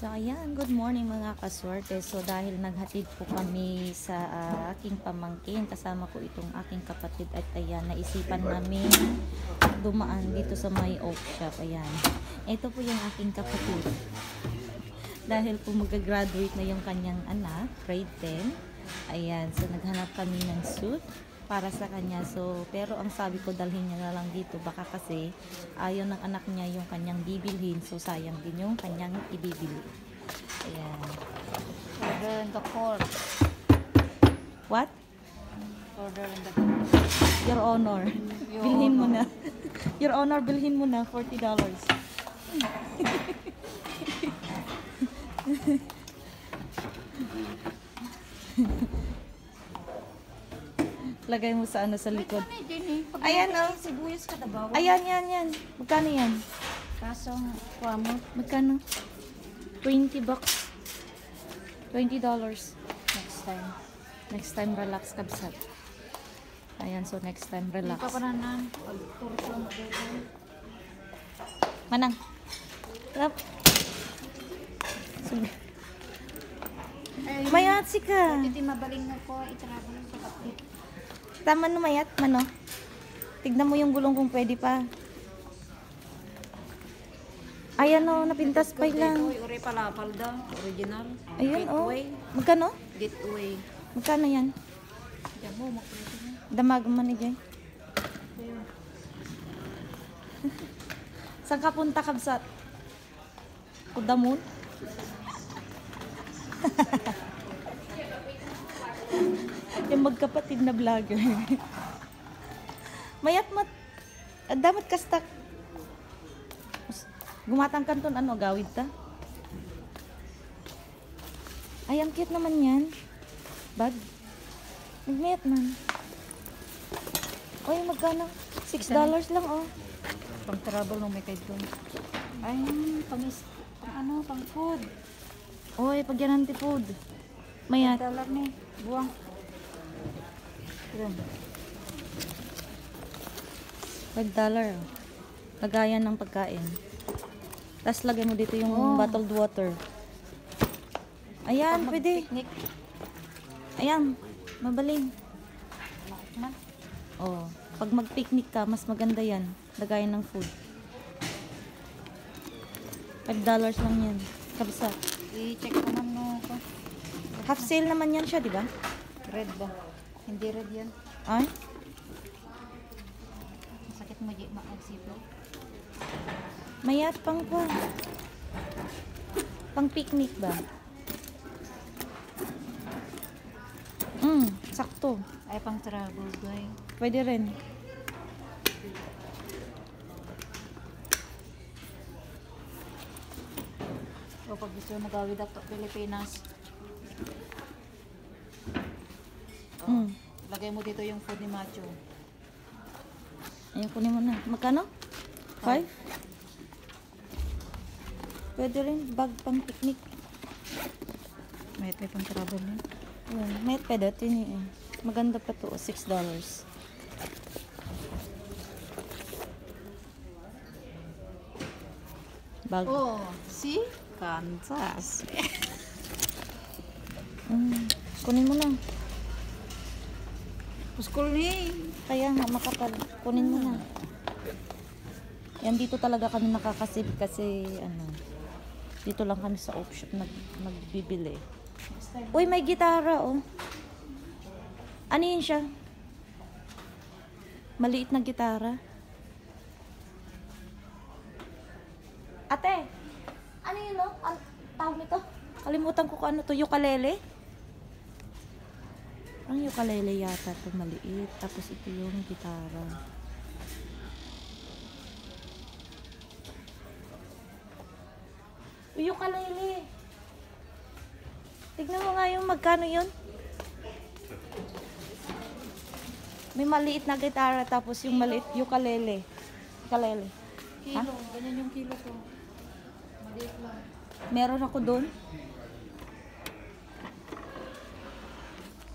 So ayan, good morning mga kaswerte. So dahil naghatid po kami sa aking pamangkin, kasama ko itong aking kapatid at ayan, naisipan namin dumaan dito sa may oak shop. Ayan, ito po yung aking kapatid. Dahil po mag-graduate na yung kanyang anak, grade 10. Ayan, so naghanap kami ng suit para sa kanya. So, pero ang sabi ko dalhin niya na lang dito. Baka kasi ayaw ng anak niya yung kanyang bibilhin. So, sayang din yung kanyang ibibili. Ayan. Order in the court. What? Order in the court. Your Honor. Bilhin mo na. Your Honor, bilhin mo na. $40. Lagay mo sa ano sa likod. Ayan oh. Sibuyas ka daw. Ayan, yan. Magkano yan? Kaso, kuha mo. Magkano? $20. $20. Next time. Next time, relax kabsat. Ayan, so next time, relax. Ikaw pa na na. Pagturso mo dito. Manang. Rap. Mayat si ka. Hindi mabaling na ko. Itravel sa kapit. Tama no mayat, mano. Tignan mo yung gulong kung pwede pa. Ayan o, napintas pa lang. Uri palapal daw. Original. Ayun o. Gateway. Magkano? Gateway. Magkano yan? Diyan mo, makulit mo. Damag man ni Jay. Saan ka punta kabsat? Kudamun? Yung magkapatid na vlogger. Mayat mat. Damat kastak. Gumatang kanton ano gawid ta? Ay, ang cute naman yan. Bag. Nagmayat man. Oy, magkano? $6 lang oh. Pang travel nung may kayo doon. Ay, pang food. Oy, pagyan ng food. Mayat. Talag ni. Buwang. Yan. $5. Lagayan ng pagkain. Tapos lagay mo dito yung bottled water. Ayan, pwede. Picnic. Ayan, mabaling. Man. Oh, pag mag-picnic ka, mas maganda yan. Lagayan ng food. $5 lang yan. Kabsa. I-check ko man mo ko. Half sale naman yan siya, di ba? Red ba? Hindi red yan. Ay? Sakit mo di mag-siplo. Mayat pang po. Pang picnic ba? Sakto. Ay, pang travel guy. Pwede rin. O pag gusto mo gawid ako Pilipinas. Lagay mo dito yung food ni Macho. Ayun, kunin mo na. Magkano? 5? Pwede rin. Bag pang picnic. May pang travel yun. Ayan. May pwede. Ito yun. Maganda pa to. $6. Bag. Oh, see? Kansas. Kunin mo na. Puskol ni. Kaya nga makapal. Kunin mo na. Yan, dito talaga kami nakakasip kasi ano, dito lang kami sa off shop nagbibili. Uy, may gitara oh. Ano yun siya? Maliit na gitara. Ate, ano yun oh? Ang tawag nito? Kalimutan ko kung ano to, ukulele? Ang ukulele yata to, maliit. Tapos ito yung gitara. Ukulele. Tignan mo nga yung magkano yun. May maliit na gitara tapos yung maliit ukulele. Ukulele. Kilo. Ganyan yung kilo ko. Maliit lang. Meron ako doon.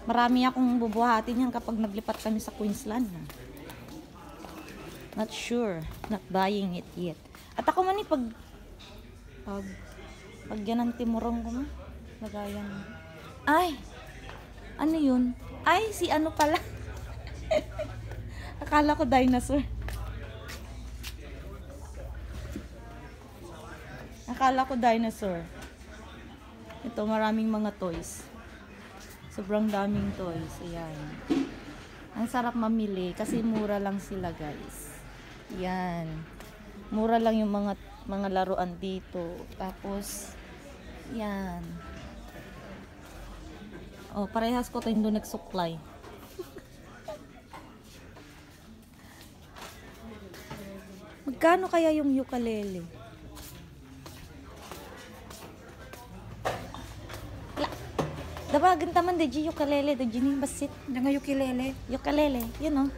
Marami akong bubuhatin yan kapag naglipat kami sa Queensland. Not sure. Not buying it yet. At ako man pag Pagyan ng timurong ko mo. Lagayan mo. Ay! Ano yun? Ay, si ano pala. Akala ko dinosaur. Akala ko dinosaur. Ito, maraming mga toys. Sobrang daming toys. Ayan. Ang sarap mamili kasi mura lang sila, guys. Ayan. Mura lang yung mga laruan dito. Tapos, yan. Oh, parehas ko tayo doon nagsuklay. Magkano kaya yung ukulele? Dabagan taman de ukulele de jini basit. Jangan ukulele. Ukulele, yun oh.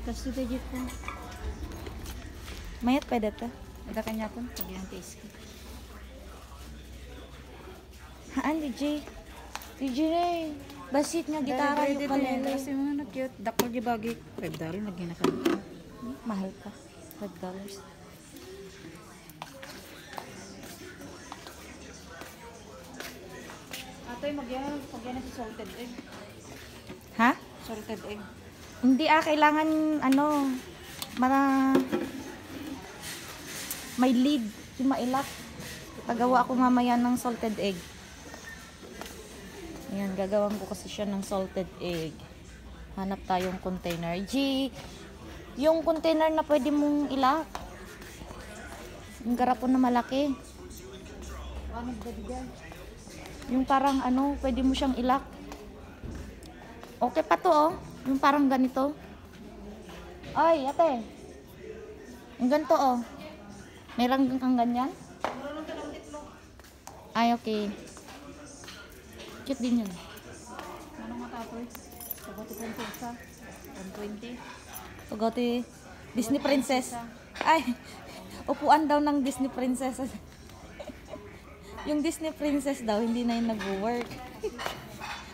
Kasi dito po. Mayat pwede ta. Ada kanya pun pagyan taste. Haan DJ. DJ Ray. Basit nga gitara ukulele. Kasi mga na-cute. Dakol di bagi. $5 lagi na kami. Mahal pa. $5. Atoy pagyan ng salted egg. Ha? Salted egg. Hindi kailangan ano, may lead, yung mailak. Pagawa ako mamaya ng salted egg. Ayan, gagawin ko kasi siya ng salted egg. Hanap tayong container. Yung container na pwede mong ilak. Yung garapon na malaki. Ano ba dyan? Yung parang ano, pwede mo siyang ilak. Okay pa to oh. Yung parang ganito. Ay, ate. Yung ganito oh. Meron kang ganyan? Ay, okay. Cute din yun. Ano nga tapoy? Tagote kong pulsa. 120. Tagote Disney Princess. Ay, upuan daw ng Disney Princess. Yung Disney Princess daw, hindi na yung nag-work.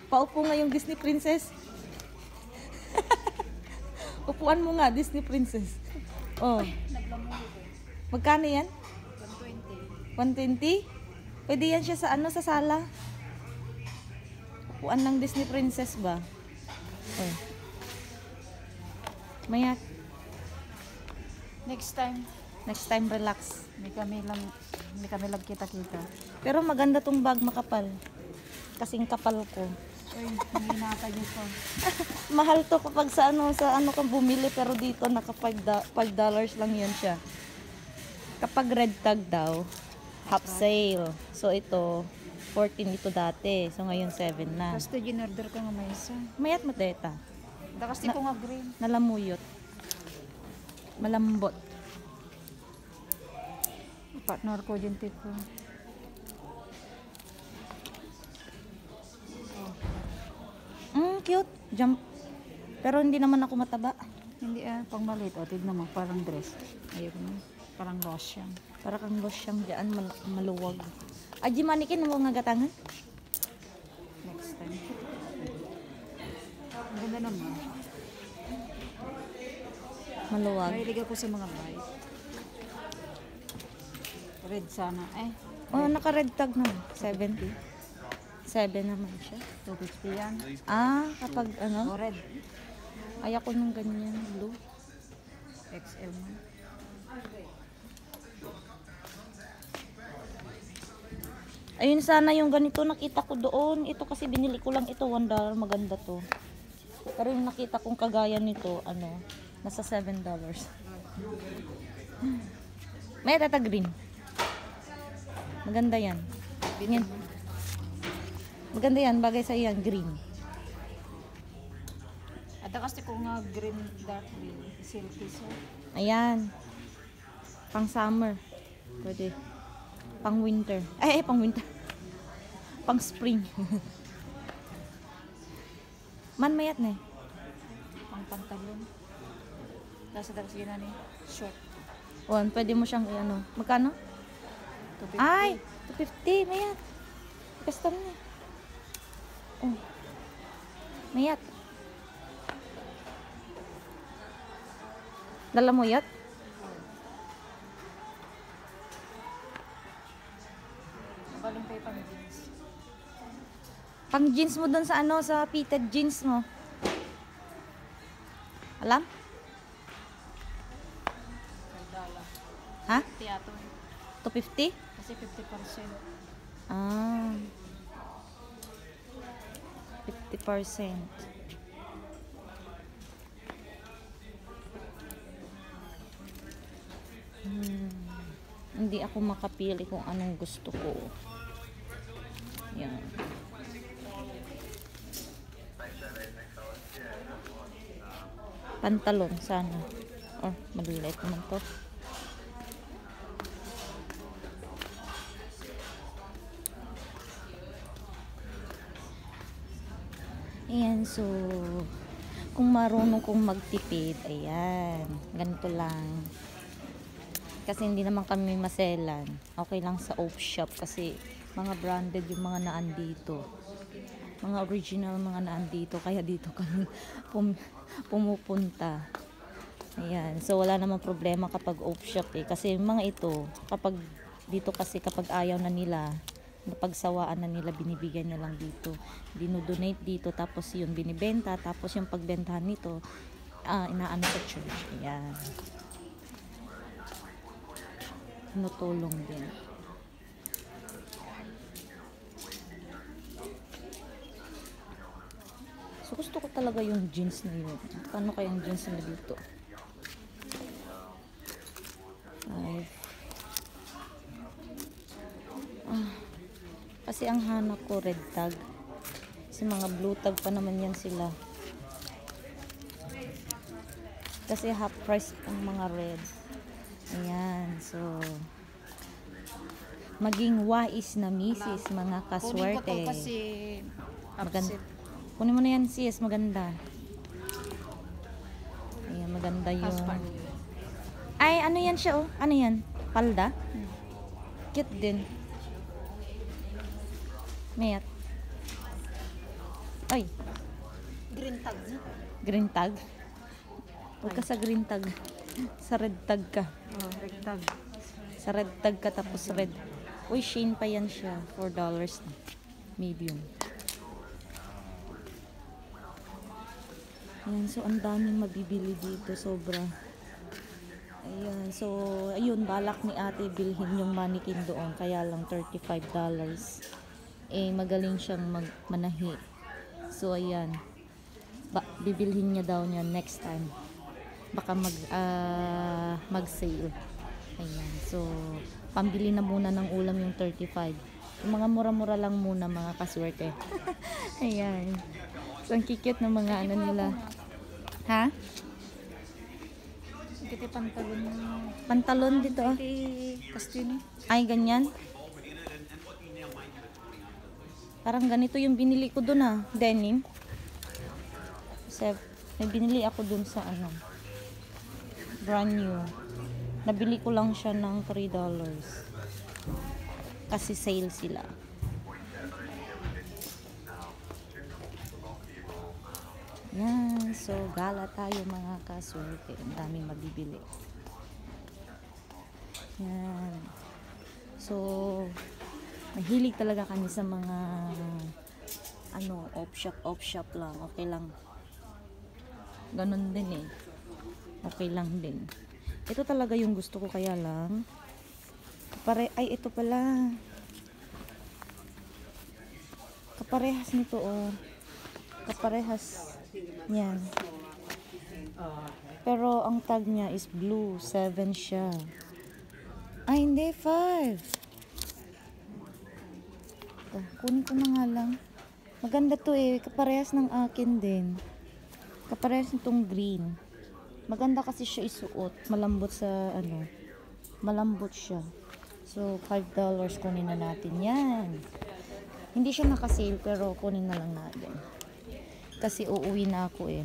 Paupo nga yung Disney Princess. Upuan mo nga, Disney Princess. Oh. Magkano yan? 120. 120? Pwede yan siya sa ano, sa sala. Upuan ng Disney Princess ba? Oh. Maya. Next time, Relax. hindi kami lang kita-kita. Pero maganda tong bag, makapal. Kasing kapal ko. Uy, hindi natin ito. Mahal to kapag sa ano kang bumili, pero dito naka $5 lang yan siya. Kapag red tag daw, half sale. So ito 14 ito dati. So ngayon 7 na. Basta ginorder ka nga may isa. Mayat mateta. Kasi ko nga green. Nalamuyot. Malambot. Partner ko dyan tipo. Cute. Jump. Pero hindi naman ako mataba. Hindi pang maliit. O, tignan mo, parang dress. Ayoko na. Parang lotion. Para kang losyang dyan, maluwag. Aji manikin mo nga gatangan? Next time. Ang ganda naman. Maluwag. Mahilig ako sa mga bright. Red sana. Oh, naka-red tag na. 70. 7 naman siya. 250 yan. Kapag ano? O red. Ayoko nung ganyan. Blue. XL mo. Ayun sana yung ganito nakita ko doon. Ito kasi binili ko lang ito. $1. Maganda to. Pero yung nakita kong kagaya nito, nasa $7. May tata green. Maganda yan. Yan. Maganda yan. Bagay sa iyan. Green. At kasi ko nga green, dark green. Silky so. Ayan. Pang summer. Pwede. Pang winter. Ay, pang winter. Pang spring. Man mayat na eh. Pang pantalon. Tapos yun na ni short. Pwede mo siyang magkano? 250. Ay, 250. Mayat. Custom na. Oh. Mayat. Dala mo yat? Balong kayo pang jeans. Pang jeans mo dun sa ano, sa fitted jeans mo. Alam? Nagdala. Ha? Tiyato. 250? Kasi 50%. Ah. 50%. Hindi ako makapili kung anong gusto ko. Yan. Pantalon sana. Oh, malilit naman to. Ayan, so kung marunong kong magtipid, ayan, ganito lang. Kasi hindi naman kami maselan. Okay lang sa off shop kasi mga branded yung mga naandito. Mga original mga naandito. Kaya dito kami pumupunta. Ayan. So wala namang problema kapag off shop eh. Kasi mga ito, kapag dito kasi kapag ayaw na nila, napagsawaan na nila, binibigay na lang dito. Dinodonate dito. Tapos yun binibenta. Tapos yung pagbentahan nito, inaano sa church. Ayan. Tinutulong din. So gusto ko talaga yung jeans na yun. Paano kayang jeans na dito? Ay. Kasi ang hanap ko red tag. Kasi mga blue tag pa naman yan sila. Kasi half price ang mga red. Ayan, so maging wais na misis, mga kaswerte. Kunin ko to kasi Maganda. upset. Kunin mo na yan sis, maganda. Ayan, maganda yung... Husband. Ay, ano yan siya oh? Ano yan? Palda? Cute din. Mayat. Ay, Green tag na. green tag. Huwag ka sa green tag. Sa red tag ka. Oh, red tag. Sa red tag ka tapos red. Uy, Shein pa yan siya. $4 na. Medium. Ayan, so ang daming mabibili dito. Sobra. Ayan, so ayun, balak ni ate bilhin yung mannequin doon. Kaya lang $35. Eh, magaling siyang manahi. So, ayan. Bibilhin niya daw niya next time. Baka mag-sale. Ayan. So, pambili na muna ng ulam yung 35. Yung mga mura-mura lang muna, mga kaswerte. Ayan. So, ang kikit ng mga ano nila. Ha? Kita pantalon mo. Pantalon dito. Oh. Kastini. Ay, ganyan. Parang ganito yung binili ko dun denim. Kasi may binili ako dun sa ano. Brand new. Nabili ko lang siya ng $3. Kasi sale sila. Yan. So, gala tayo mga kaswerte. Ang daming mabibili. Yan. So, mahilig talaga kami sa mga ano, off shop lang. Okay lang. Ganon din eh. Okay lang din. Ito talaga yung gusto ko, kaya lang ay ito pala. Kaparehas nito oh. Kaparehas. Yan. Pero ang tag niya is blue. 7 siya. Ay hindi, 5. Kunin ko na nga lang. Maganda to eh. Kaparehas ng akin din. Kaparehas nitong green. Maganda kasi siya isuot. Malambot sa ano. Malambot siya. So, $5 kunin na natin yan. Hindi siya naka-sale pero kunin na lang natin. Kasi uuwi na ako eh.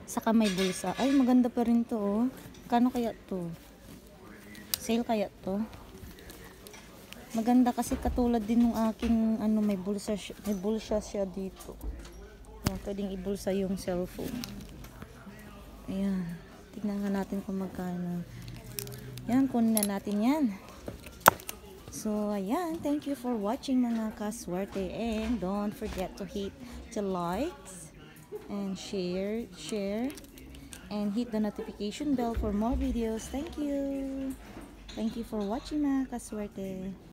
Saka may bulsa. Ay, maganda pa rin to oh. Kano kaya to? Sale kaya to? Maganda kasi katulad din ng aking ano, may bulsa siya dito. Pwedeng ibulsa yung cellphone. Ayan. Tignan nga natin kung magkano. Yan, kunin na natin yan. So, ayan. Thank you for watching mga kaswerte. And don't forget to hit the likes and share, and hit the notification bell for more videos. Thank you. Thank you for watching mga kaswerte.